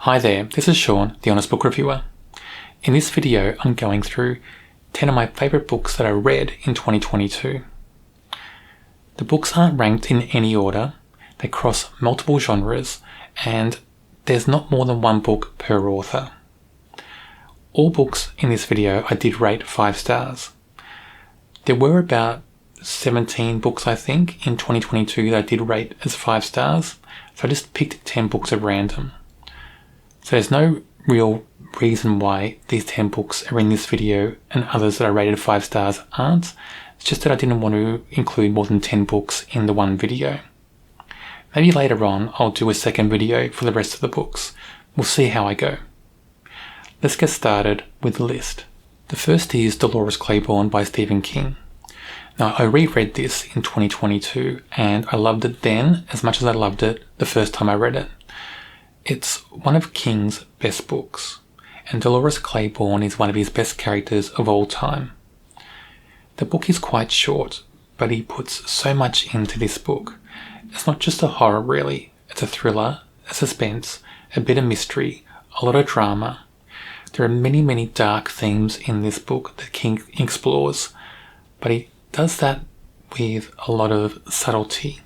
Hi there, this is Sean, the Honest Book Reviewer. In this video, I'm going through 10 of my favourite books that I read in 2022. The books aren't ranked in any order, they cross multiple genres, and there's not more than one book per author. All books in this video I did rate 5 stars. There were about 17 books I think in 2022 that I did rate as 5 stars, so I just picked 10 books at random. So there's no real reason why these 10 books are in this video and others that I rated 5 stars aren't. It's just that I didn't want to include more than 10 books in the one video. Maybe later on I'll do a second video for the rest of the books. We'll see how I go. Let's get started with the list. The first is Dolores Claiborne by Stephen King. Now, I reread this in 2022 and I loved it then as much as I loved it the first time I read it. It's one of King's best books, and Dolores Claiborne is one of his best characters of all time. The book is quite short, but he puts so much into this book. It's not just a horror really, it's a thriller, a suspense, a bit of mystery, a lot of drama. There are many dark themes in this book that King explores, but he does that with a lot of subtlety,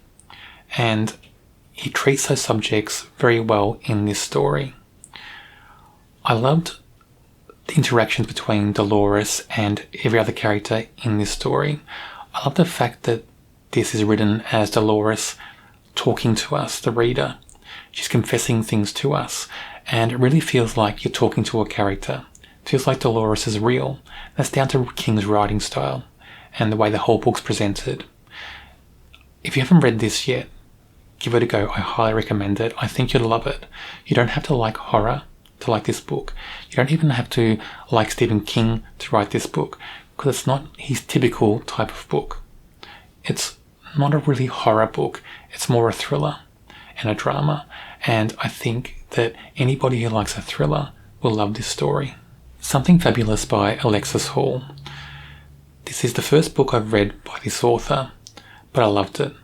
and he treats those subjects very well in this story. I loved the interactions between Dolores and every other character in this story. I love the fact that this is written as Dolores talking to us, the reader. She's confessing things to us, and it really feels like you're talking to a character. It feels like Dolores is real. That's down to King's writing style and the way the whole book's presented. If you haven't read this yet, give it a go. I highly recommend it. I think you'll love it. You don't have to like horror to like this book. You don't even have to like Stephen King to write this book, because it's not his typical type of book. It's not a really horror book. It's more a thriller and a drama, and I think that anybody who likes a thriller will love this story. Something Fabulous by Alexis Hall. This is the first book I've read by this author, but I loved it.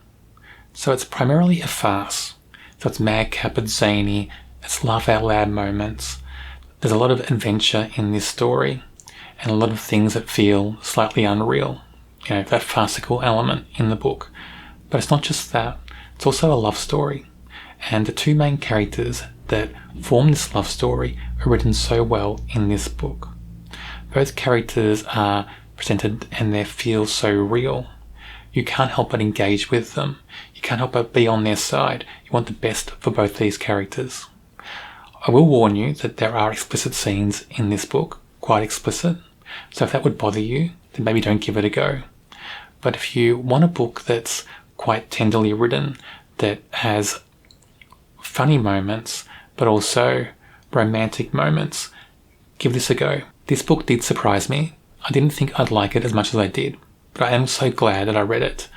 So it's primarily a farce. So it's madcap, it's zany, it's laugh out loud moments. There's a lot of adventure in this story and a lot of things that feel slightly unreal. You know, that farcical element in the book. But it's not just that, it's also a love story. And the two main characters that form this love story are written so well in this book. Both characters are presented and they feel so real. You can't help but engage with them. You can't help but be on their side. You want the best for both these characters. I will warn you that there are explicit scenes in this book, quite explicit. So if that would bother you, then maybe don't give it a go. But if you want a book that's quite tenderly written, that has funny moments, but also romantic moments, give this a go. This book did surprise me. I didn't think I'd like it as much as I did, but I am so glad that I read it.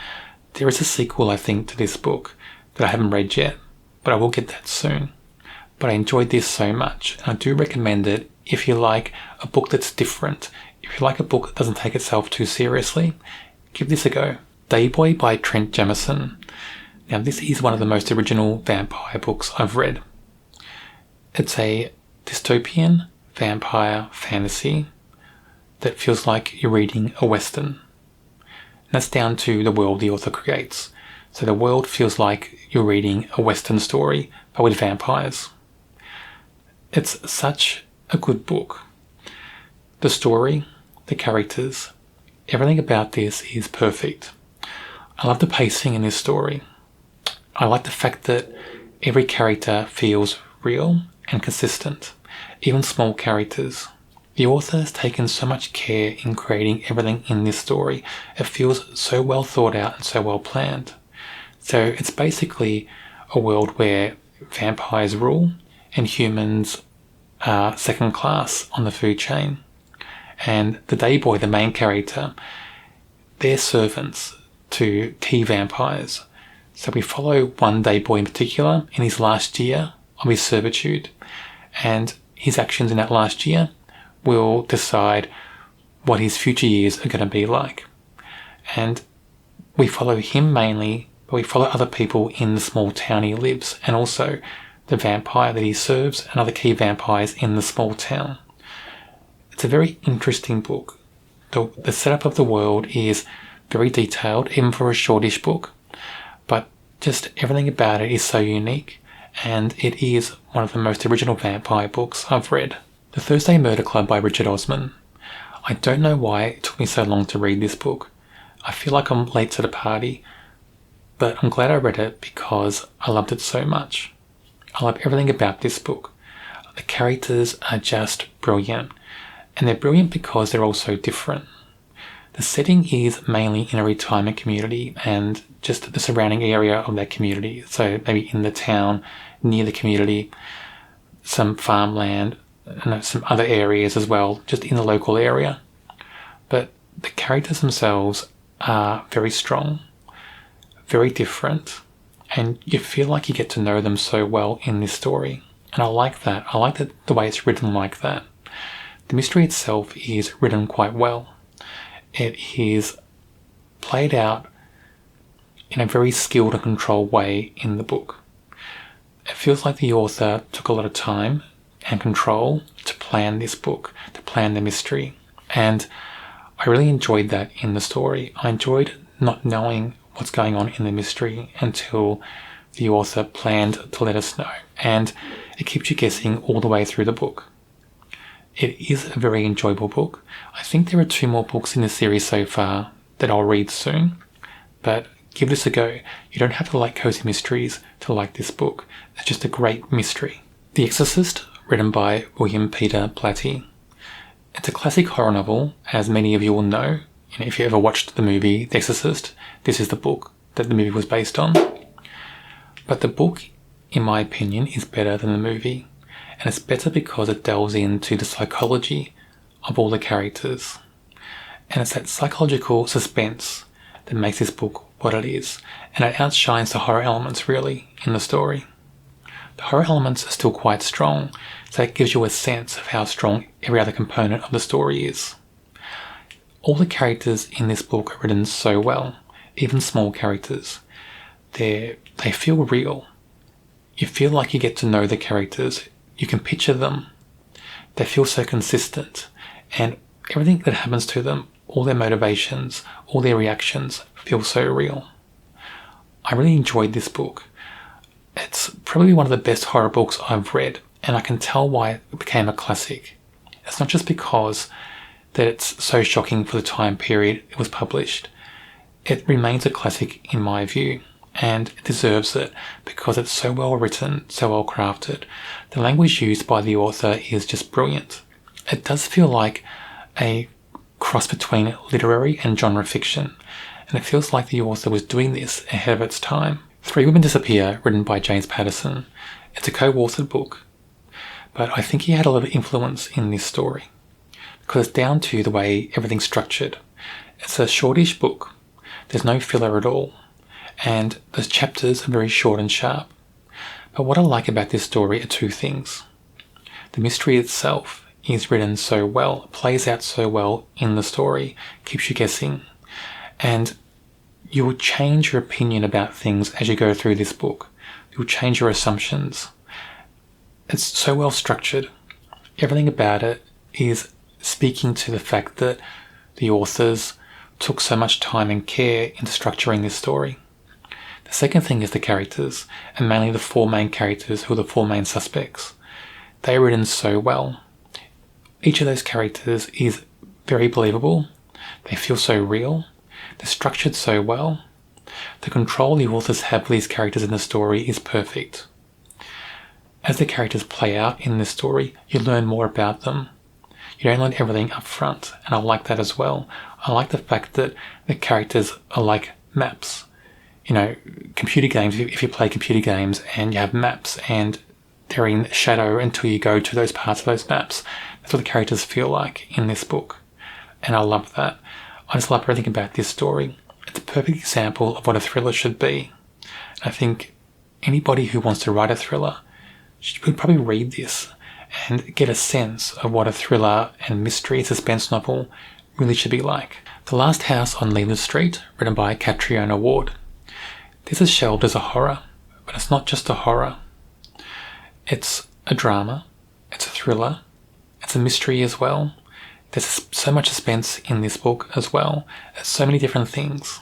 There is a sequel, I think, to this book that I haven't read yet, but I will get that soon. But I enjoyed this so much, and I do recommend it if you like a book that's different. If you like a book that doesn't take itself too seriously, give this a go. Dayboy by Trent Jamison. Now, this is one of the most original vampire books I've read. It's a dystopian vampire fantasy that feels like you're reading a western. And that's down to the world the author creates. So the world feels like you're reading a western story, but with vampires. It's such a good book. The story, the characters, everything about this is perfect. I love the pacing in this story. I like the fact that every character feels real and consistent, even small characters. The author has taken so much care in creating everything in this story. It feels so well thought out and so well planned. So it's basically a world where vampires rule and humans are second class on the food chain. And the Dayboy, the main character, they're servants to key vampires. So we follow one Dayboy in particular in his last year of his servitude, and his actions in that last year will decide what his future years are going to be like. And we follow him mainly, but we follow other people in the small town he lives, and also the vampire that he serves and other key vampires in the small town. It's a very interesting book. The setup of the world is very detailed, even for a shortish book, but just everything about it is so unique, and it is one of the most original vampire books I've read. The Thursday Murder Club by Richard Osman. I don't know why it took me so long to read this book. I feel like I'm late to the party, but I'm glad I read it because I loved it so much. I love everything about this book. The characters are just brilliant, and they're brilliant because they're all so different. The setting is mainly in a retirement community and just the surrounding area of that community. So maybe in the town, near the community, some farmland, and some other areas as well, just in the local area. But the characters themselves are very strong, very different, and you feel like you get to know them so well in this story. And I like that. I like the way it's written like that. The mystery itself is written quite well. It is played out in a very skilled and controlled way in the book. It feels like the author took a lot of time and control to plan this book, to plan the mystery. And I really enjoyed that in the story. I enjoyed not knowing what's going on in the mystery until the author planned to let us know. And it keeps you guessing all the way through the book. It is a very enjoyable book. I think there are 2 more books in the series so far that I'll read soon, but give this a go. You don't have to like cozy mysteries to like this book. It's just a great mystery. The Exorcist, written by William Peter Blatty. It's a classic horror novel, as many of you will know. If you ever watched the movie The Exorcist, this is the book that the movie was based on. But the book, in my opinion, is better than the movie. And it's better because it delves into the psychology of all the characters. And it's that psychological suspense that makes this book what it is. And it outshines the horror elements, really, in the story. The horror elements are still quite strong, so it gives you a sense of how strong every other component of the story is. All the characters in this book are written so well, even small characters. They feel real. You feel like you get to know the characters. You can picture them. They feel so consistent, and everything that happens to them, all their motivations, all their reactions, feel so real. I really enjoyed this book. It's probably one of the best horror books I've read, and I can tell why it became a classic. It's not just because that it's so shocking for the time period it was published. It remains a classic in my view, and it deserves it because it's so well written, so well crafted. The language used by the author is just brilliant. It does feel like a cross between literary and genre fiction, and it feels like the author was doing this ahead of its time. 3 Women Disappear, written by James Patterson. It's a co-authored book, but I think he had a lot of influence in this story because it's down to the way everything's structured. It's a shortish book. There's no filler at all, and the chapters are very short and sharp. But what I like about this story are 2 things. The mystery itself is written so well, plays out so well in the story, keeps you guessing, and you will change your opinion about things as you go through this book. You'll change your assumptions. It's so well structured. Everything about it is speaking to the fact that the authors took so much time and care into structuring this story. The second thing is the characters, and mainly the 4 main characters who are the 4 main suspects. They are written so well. Each of those characters is very believable. They feel so real. They're structured so well. The control the authors have for these characters in the story is perfect. As the characters play out in this story, you learn more about them. You don't learn everything up front, and I like that as well. I like the fact that the characters are like maps. Computer games, if you play computer games and you have maps and they're in shadow until you go to those parts of those maps, that's what the characters feel like in this book. And I love that. I just love everything about this story. It's a perfect example of what a thriller should be. I think anybody who wants to write a thriller should probably read this and get a sense of what a thriller and mystery suspense novel really should be like. The Last House on Lena Street, written by Catriona Ward. This is shelved as a horror, but it's not just a horror. It's a drama, it's a thriller, it's a mystery as well. There's so much suspense in this book as well. It's so many different things.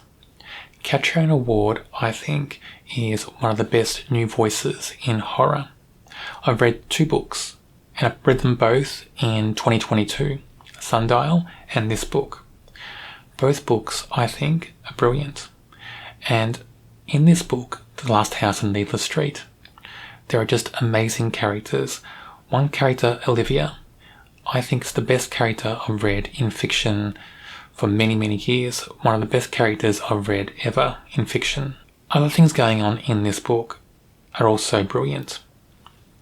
Capturing Award, I think, is one of the best new voices in horror. I've read 2 books, and I've read them both in 2022, Sundial and this book. Both books, I think, are brilliant. And in this book, The Last House on Needless Street, there are just amazing characters. One character, Olivia, I think is the best character I've read in fiction for many, many years. One of the best characters I've read ever in fiction. Other things going on in this book are also brilliant.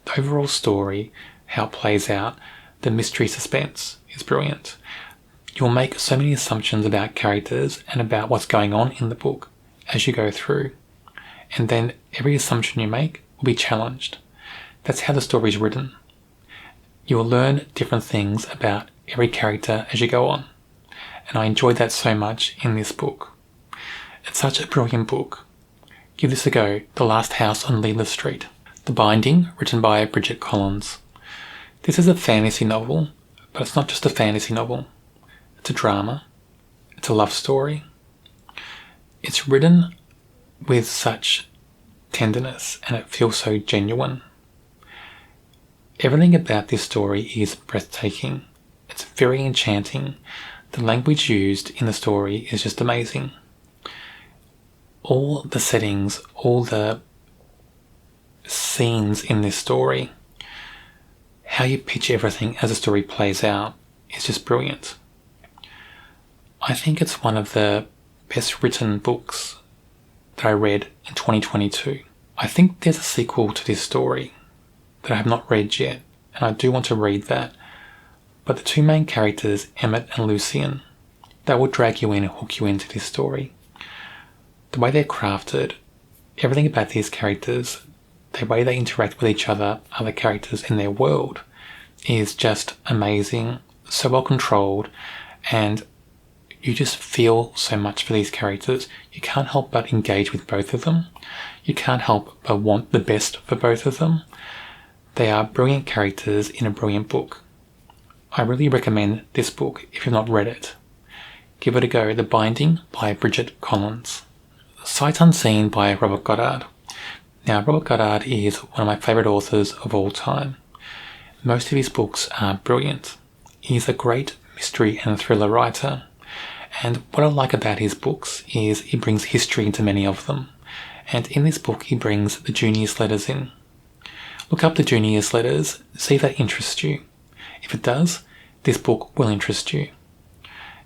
The overall story, how it plays out, the mystery suspense is brilliant. You'll make so many assumptions about characters and about what's going on in the book as you go through. And then every assumption you make will be challenged. That's how the story is written. You will learn different things about every character as you go on. And I enjoyed that so much in this book. It's such a brilliant book. Give this a go, The Last House on Needless Street. The Binding, written by Bridget Collins. This is a fantasy novel, but it's not just a fantasy novel. It's a drama. It's a love story. It's written with such tenderness and it feels so genuine. Everything about this story is breathtaking. It's very enchanting. The language used in the story is just amazing. All the settings, all the scenes in this story, how you pitch everything as the story plays out is just brilliant. I think it's one of the best written books that I read in 2022. I think there's a sequel to this story that I have not read yet, and I do want to read that. But the 2 main characters, Emmett and Lucian, they will drag you in and hook you into this story. The way they're crafted, everything about these characters, the way they interact with each other, other characters in their world, is just amazing, so well controlled, and you just feel so much for these characters. You can't help but engage with both of them. You can't help but want the best for both of them. They are brilliant characters in a brilliant book. I really recommend this book if you've not read it. Give it a go. The Binding by Bridget Collins. Sight Unseen by Robert Goddard. Now, Robert Goddard is one of my favourite authors of all time. Most of his books are brilliant. He's a great mystery and thriller writer. And what I like about his books is he brings history into many of them. And in this book, he brings the Junior's letters in. Look up the Junior's letters, see if that interests you. If it does, this book will interest you.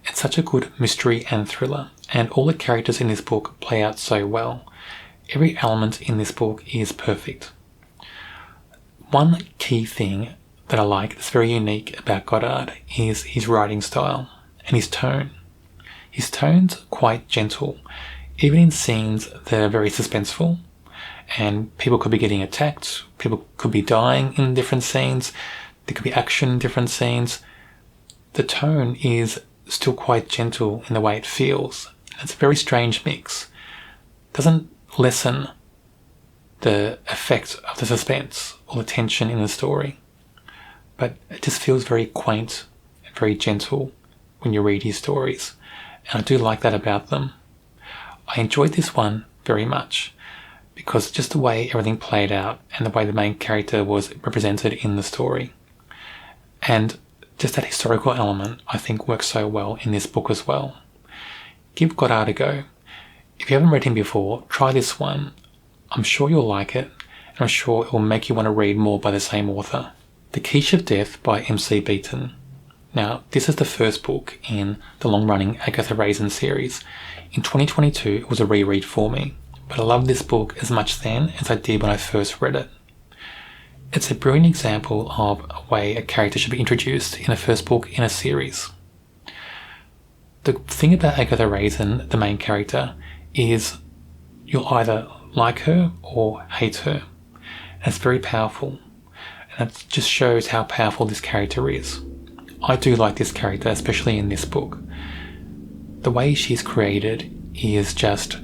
It's such a good mystery and thriller, and all the characters in this book play out so well. Every element in this book is perfect. One key thing that I like that's very unique about Goddard is his writing style and his tone. His tone's quite gentle, even in scenes that are very suspenseful, and people could be getting attacked, people could be dying in different scenes, there could be action in different scenes. The tone is still quite gentle in the way it feels. It's a very strange mix. It doesn't lessen the effect of the suspense or the tension in the story, but it just feels very quaint and very gentle when you read his stories, and I do like that about them. I enjoyed this one very much because just the way everything played out and the way the main character was represented in the story, and just that historical element I think works so well in this book as well. Give Goddard a go. If you haven't read him before, try this one. I'm sure you'll like it, and I'm sure it will make you want to read more by the same author. The Keisha Death by M.C. Beaton. Now, this is the first book in the long-running Agatha Raisin series. In 2022, it was a reread for me, but I loved this book as much then as I did when I first read it. It's a brilliant example of a way a character should be introduced in a first book in a series. The thing about Agatha Raisin, the main character, is you'll either like her or hate her. And it's very powerful. And it just shows how powerful this character is. I do like this character, especially in this book. The way she's created is just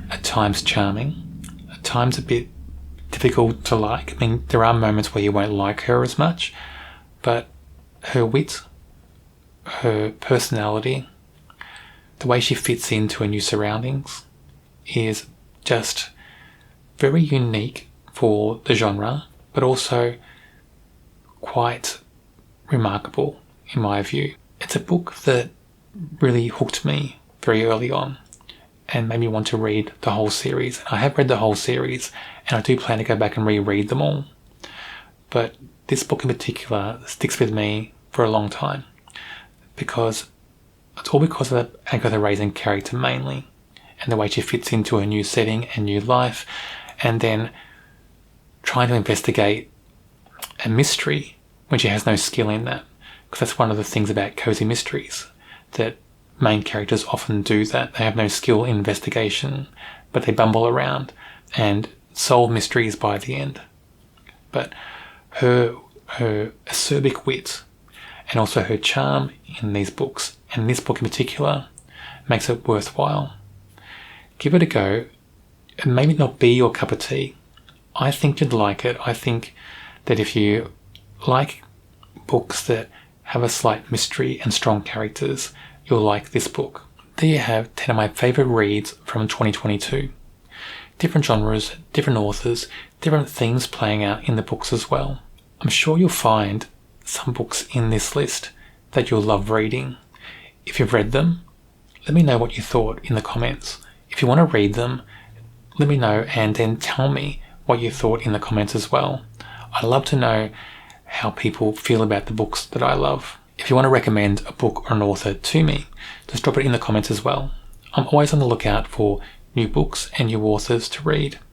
at times charming, at times a bit difficult to like. I mean, there are moments where you won't like her as much, but her wit, her personality, the way she fits into her new surroundings is just very unique for the genre, but also quite remarkable in my view. It's a book that really hooked me very early on and made me want to read the whole series. I have read the whole series and I do plan to go back and reread them all. But this book in particular sticks with me for a long time because it's all because of the Agatha Raisin character mainly and the way she fits into her new setting and new life, and then trying to investigate a mystery when she has no skill in that. Because that's one of the things about cozy mysteries, that main characters often do that. They have no skill in investigation, but they bumble around and solve mysteries by the end. But her acerbic wit and also her charm in these books, and this book in particular, makes it worthwhile. Give it a go. It may not be your cup of tea. I think you'd like it. I think that if you like books that have a slight mystery and strong characters, you'll like this book. There you have 10 of my favourite reads from 2022. Different genres, different authors, different themes playing out in the books as well. I'm sure you'll find some books in this list that you'll love reading. If you've read them, let me know what you thought in the comments. If you want to read them, let me know and then tell me what you thought in the comments as well. I'd love to know how people feel about the books that I love. If you want to recommend a book or an author to me, just drop it in the comments as well. I'm always on the lookout for new books and new authors to read.